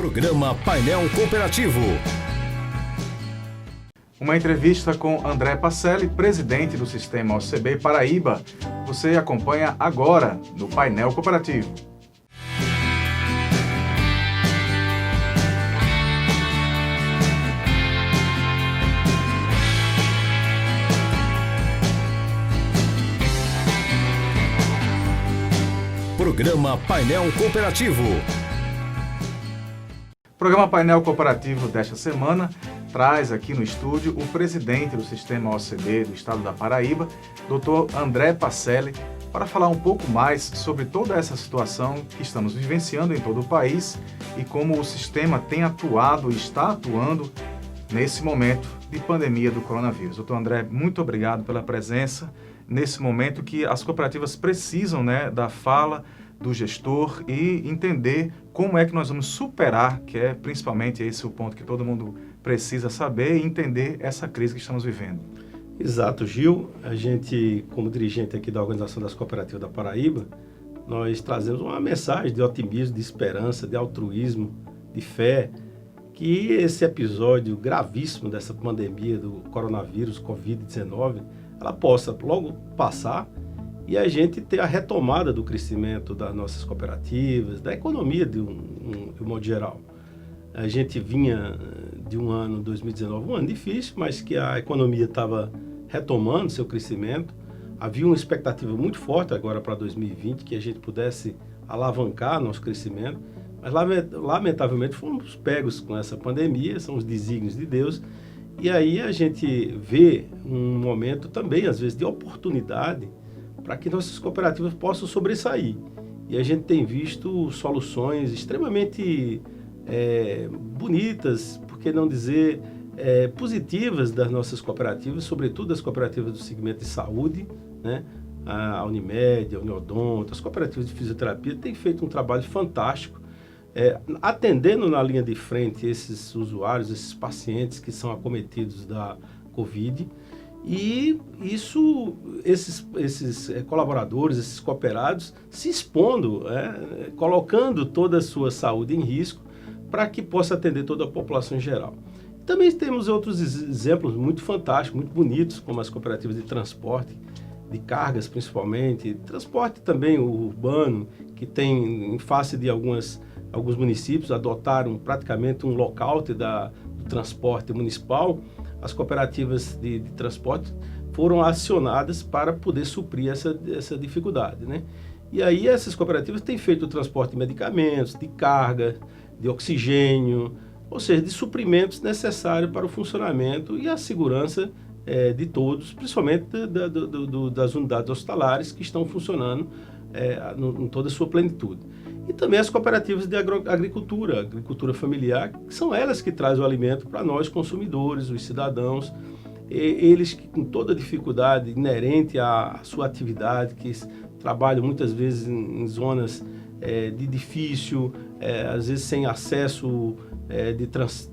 Programa Painel Cooperativo. Uma entrevista com André Pacelli, presidente do Sistema OCB Paraíba. Você acompanha agora no Painel Cooperativo. Programa Painel Cooperativo. O programa Painel Cooperativo desta semana traz aqui no estúdio o presidente do Sistema OCB do estado da Paraíba, Dr. André Pacelli, para falar um pouco mais sobre toda essa situação que estamos vivenciando em todo o país e como o sistema tem atuado e está atuando nesse momento de pandemia do coronavírus. Dr. André, muito obrigado pela presença nesse momento que as cooperativas precisam, da fala do gestor e entender como é que nós vamos superar, que é principalmente esse o ponto que todo mundo precisa saber e entender essa crise que estamos vivendo. Exato, Gil. A gente, como dirigente aqui da Organização das Cooperativas da Paraíba, nós trazemos uma mensagem de otimismo, de esperança, de altruísmo, de fé, que esse episódio gravíssimo dessa pandemia do coronavírus, Covid-19, ela possa logo passar e a gente ter a retomada do crescimento das nossas cooperativas, da economia de um modo geral. A gente vinha de um ano 2019, um ano difícil, mas que a economia estava retomando seu crescimento. Havia uma expectativa muito forte agora para 2020, que a gente pudesse alavancar nosso crescimento, mas lamentavelmente fomos pegos com essa pandemia, são os desígnios de Deus. E aí a gente vê um momento também, às vezes, de oportunidade para que nossas cooperativas possam sobressair. E a gente tem visto soluções extremamente bonitas, por que não dizer positivas das nossas cooperativas, sobretudo das cooperativas do segmento de saúde, a Unimed, a Uniodonto, as cooperativas de fisioterapia têm feito um trabalho fantástico, atendendo na linha de frente esses usuários, esses pacientes que são acometidos da Covid. E esses colaboradores, esses cooperados, se expondo, colocando toda a sua saúde em risco para que possa atender toda a população em geral. Também temos outros exemplos muito fantásticos, muito bonitos, como as cooperativas de transporte, de cargas principalmente, transporte também urbano, que tem, em face de alguns municípios, adotaram praticamente um lockout do transporte municipal. As cooperativas de transporte foram acionadas para poder suprir essa dificuldade, E aí essas cooperativas têm feito o transporte de medicamentos, de carga, de oxigênio, ou seja, de suprimentos necessários para o funcionamento e a segurança de todos, principalmente das unidades hospitalares que estão funcionando em toda a sua plenitude. E também as cooperativas de agricultura familiar, que são elas que trazem o alimento para nós consumidores, os cidadãos, eles que com toda a dificuldade inerente à sua atividade, que trabalham muitas vezes em zonas de difícil, às vezes sem acesso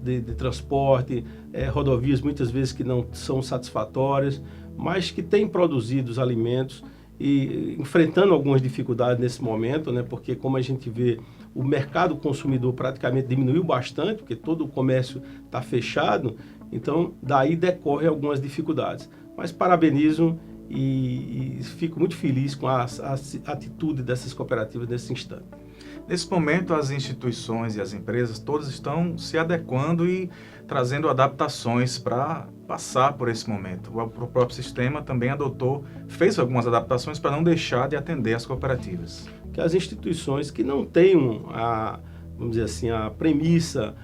de transporte, rodovias muitas vezes que não são satisfatórias, mas que têm produzido os alimentos e enfrentando algumas dificuldades nesse momento, porque como a gente vê, o mercado consumidor praticamente diminuiu bastante, porque todo o comércio está fechado, então daí decorrem algumas dificuldades. Mas parabenizo e fico muito feliz com a atitude dessas cooperativas nesse instante. Nesse momento, as instituições e as empresas todas estão se adequando e trazendo adaptações para passar por esse momento. O próprio sistema também fez algumas adaptações para não deixar de atender as cooperativas. Que as instituições que não tenham vamos dizer assim, a premissa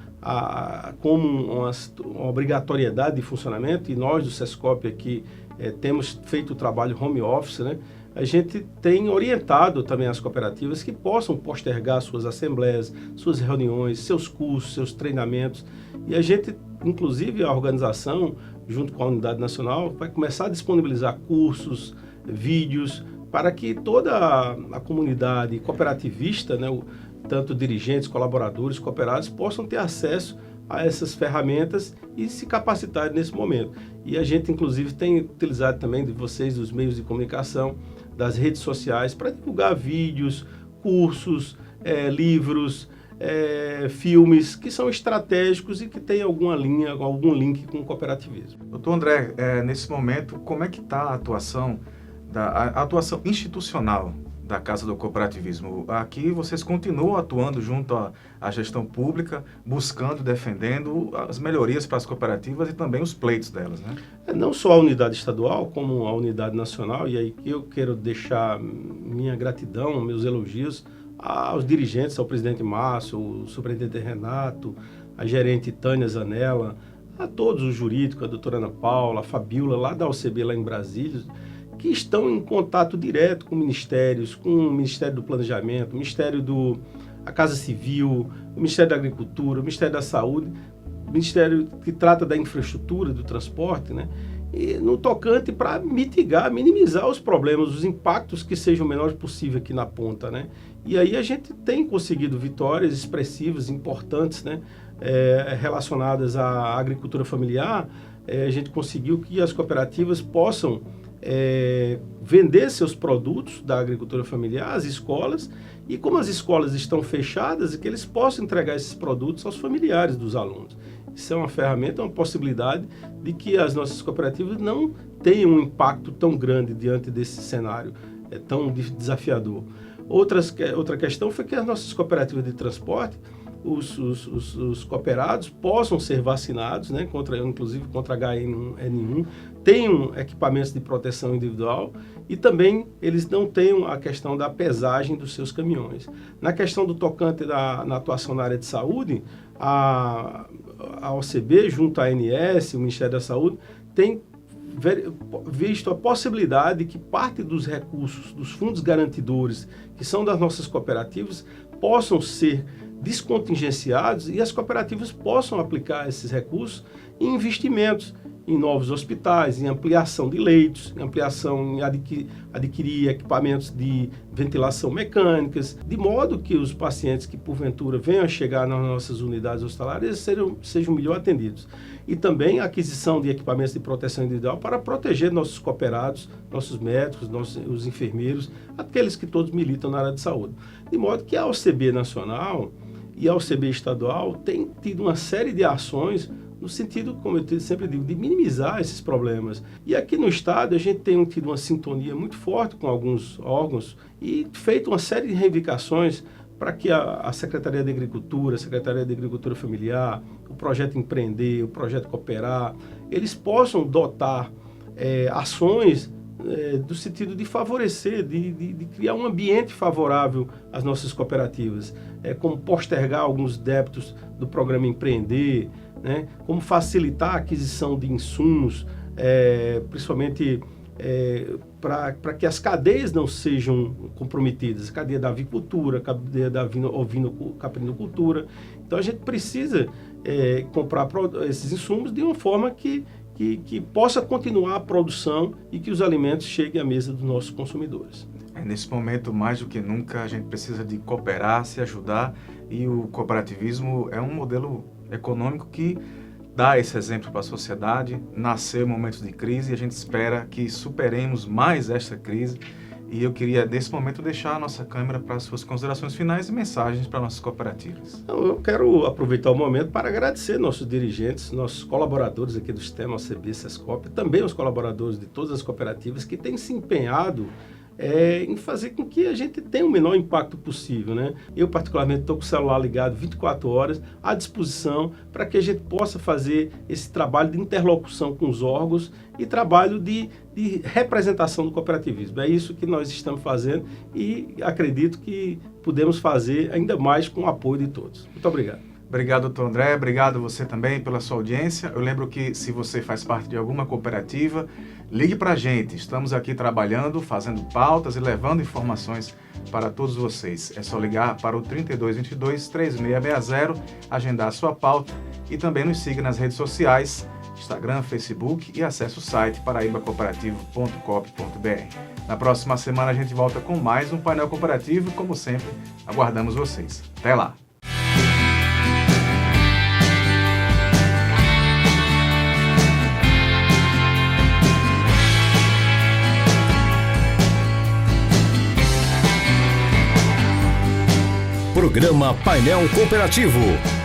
como uma obrigatoriedade de funcionamento, e nós do SESCOP aqui temos feito o trabalho home office, a gente tem orientado também as cooperativas que possam postergar suas assembleias, suas reuniões, seus cursos, seus treinamentos. E a gente, inclusive a organização, junto com a Unidade Nacional, vai começar a disponibilizar cursos, vídeos, para que toda a comunidade cooperativista, tanto dirigentes, colaboradores, cooperados, possam ter acesso a essas ferramentas e se capacitar nesse momento. E a gente, inclusive, tem utilizado também de vocês, dos meios de comunicação, das redes sociais, para divulgar vídeos, cursos, livros, filmes que são estratégicos e que têm algum link com o cooperativismo. Doutor André, nesse momento, como é que está a atuação institucional da Casa do Cooperativismo? Aqui vocês continuam atuando junto à gestão pública, buscando, defendendo as melhorias para as cooperativas e também os pleitos delas, né? Não só a unidade estadual, como a unidade nacional, e aí eu quero deixar minha gratidão, meus elogios aos dirigentes, ao presidente Márcio, ao superintendente Renato, a gerente Tânia Zanella, a todos os jurídicos, a doutora Ana Paula, a Fabiola, lá da OCB, lá em Brasília, que estão em contato direto com ministérios, com o Ministério do Planejamento, o Ministério da Casa Civil, o Ministério da Agricultura, o Ministério da Saúde, o Ministério que trata da infraestrutura, do transporte, né? E no tocante para minimizar os problemas, os impactos que sejam o menor possível aqui na ponta, né? E aí a gente tem conseguido vitórias expressivas, importantes, né? Relacionadas à agricultura familiar. A gente conseguiu que as cooperativas possam vender seus produtos da agricultura familiar às escolas, e como as escolas estão fechadas, que eles possam entregar esses produtos aos familiares dos alunos. Isso é uma ferramenta, uma possibilidade de que as nossas cooperativas não tenham um impacto tão grande diante desse cenário tão desafiador. Outra questão foi que as nossas cooperativas de transporte, os cooperados possam ser vacinados, né, inclusive contra H1N1, tenham equipamentos de proteção individual e também eles não tenham a questão da pesagem dos seus caminhões. Na questão do tocante na atuação na área de saúde, a OCB, junto à ANS, o Ministério da Saúde, tem visto a possibilidade de que parte dos recursos dos fundos garantidores, que são das nossas cooperativas, possam ser descontingenciados e as cooperativas possam aplicar esses recursos em investimentos em novos hospitais, em ampliação de leitos, em adquirir equipamentos de ventilação mecânicas, de modo que os pacientes que porventura venham a chegar nas nossas unidades hospitalares sejam melhor atendidos. E também a aquisição de equipamentos de proteção individual para proteger nossos cooperados, nossos médicos, os enfermeiros, aqueles que todos militam na área de saúde. De modo que a OCB nacional e a OCB estadual têm tido uma série de ações no sentido, como eu sempre digo, de minimizar esses problemas. E aqui no Estado a gente tem tido uma sintonia muito forte com alguns órgãos e feito uma série de reivindicações para que a Secretaria de Agricultura, a Secretaria de Agricultura Familiar, o Projeto Empreender, o Projeto Cooperar, eles possam dotar ações do sentido de favorecer, de criar um ambiente favorável às nossas cooperativas, como postergar alguns débitos do programa Empreender, né? Como facilitar a aquisição de insumos, principalmente para que as cadeias não sejam comprometidas, a cadeia da avicultura, a cadeia da ovino-caprinocultura. Então a gente precisa comprar esses insumos de uma forma que possa continuar a produção e que os alimentos cheguem à mesa dos nossos consumidores. Nesse momento, mais do que nunca, a gente precisa de cooperar, se ajudar, e o cooperativismo é um modelo econômico que dá esse exemplo para a sociedade. Nasceu em momentos de crise e a gente espera que superemos mais esta crise. E eu queria, nesse momento, deixar a nossa câmera para as suas considerações finais e mensagens para nossas cooperativas. Eu quero aproveitar o momento para agradecer nossos dirigentes, nossos colaboradores aqui do Sistema OCB, SESCOP, também os colaboradores de todas as cooperativas que têm se empenhado em fazer com que a gente tenha o menor impacto possível, né? Eu, particularmente, estou com o celular ligado 24 horas à disposição para que a gente possa fazer esse trabalho de interlocução com os órgãos e trabalho de representação do cooperativismo. É isso que nós estamos fazendo e acredito que podemos fazer ainda mais com o apoio de todos. Muito obrigado. Obrigado, doutor André. Obrigado você também pela sua audiência. Eu lembro que se você faz parte de alguma cooperativa, ligue para a gente. Estamos aqui trabalhando, fazendo pautas e levando informações para todos vocês. É só ligar para o 3222-3660, agendar a sua pauta e também nos siga nas redes sociais, Instagram, Facebook e acesse o site paraibacooperativo.coop.br. Na próxima semana a gente volta com mais um painel cooperativo. Como sempre, aguardamos vocês. Até lá! Programa Painel Cooperativo.